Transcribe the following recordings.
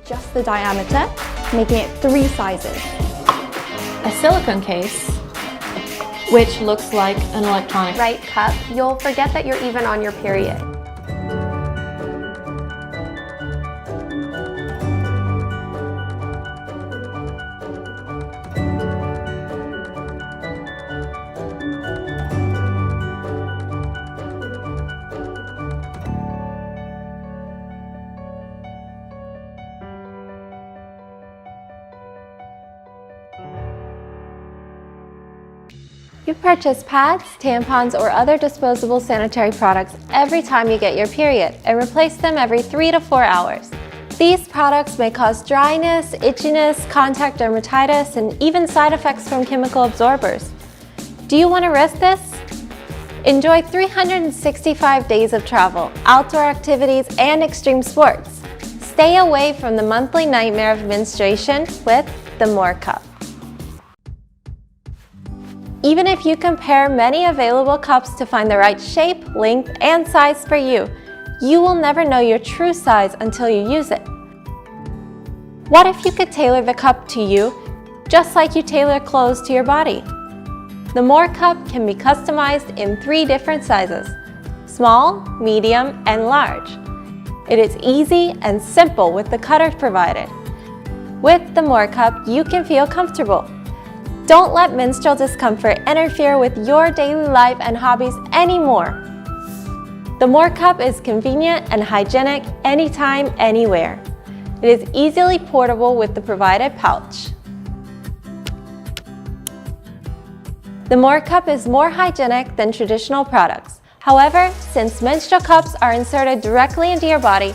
adjust the diameter, making it 3 sizes. A silicone case, which looks like an electronic right cup, you'll forget that you're even on your period. You purchase pads, tampons, or other disposable sanitary products every time you get your period and replace them every 3 to 4 hours. These products may cause dryness, itchiness, contact dermatitis, and even side effects from chemical absorbers. Do you want to risk this? Enjoy 365 days of travel, outdoor activities, and extreme sports. Stay away from the monthly nightmare of menstruation with the MORECUP. Even if you compare many available cups to find the right shape, length, and size for you, you will never know your true size until you use it. What if you could tailor the cup to you, just like you tailor clothes to your body? The MORECUP can be customized in 3 different sizes: small, medium, and large. It is easy and simple with the cutters provided. With the MORECUP, you can feel comfortable. Don't let menstrual discomfort interfere with your daily life and hobbies anymore. The MORECUP is convenient and hygienic anytime, anywhere. It is easily portable with the provided pouch. The MORECUP is more hygienic than traditional products. However, since menstrual cups are inserted directly into your body,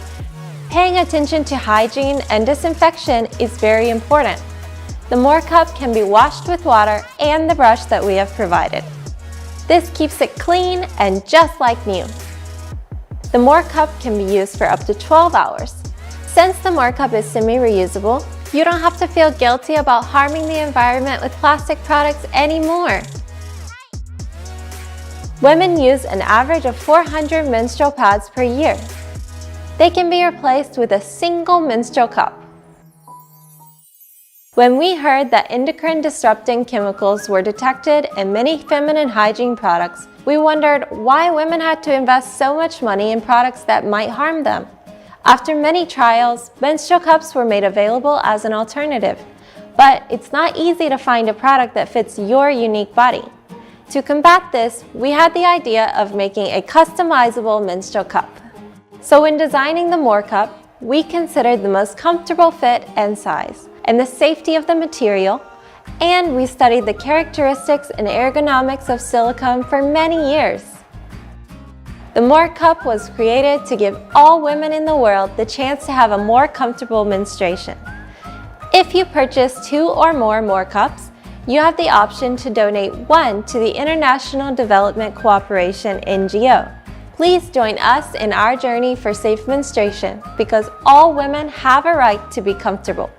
paying attention to hygiene and disinfection is very important. The MORECUP can be washed with water and the brush that we have provided. This keeps it clean and just like new. The MORECUP can be used for up to 12 hours. Since the MORECUP is semi-reusable, you don't have to feel guilty about harming the environment with plastic products anymore. Women use an average of 400 menstrual pads per year. They can be replaced with a single menstrual cup. When we heard that endocrine-disrupting chemicals were detected in many feminine hygiene products, we wondered why women had to invest so much money in products that might harm them. After many trials, menstrual cups were made available as an alternative. But it's not easy to find a product that fits your unique body. To combat this, we had the idea of making a customizable menstrual cup. So when designing the MORECUP, we considered the most comfortable fit and size, and the safety of the material, and we studied the characteristics and ergonomics of silicone for many years. The MORECUP was created to give all women in the world the chance to have a more comfortable menstruation. If you purchase 2 or more MORECUPs, you have the option to donate 1 to the International Development Cooperation NGO. Please join us in our journey for safe menstruation, because all women have a right to be comfortable.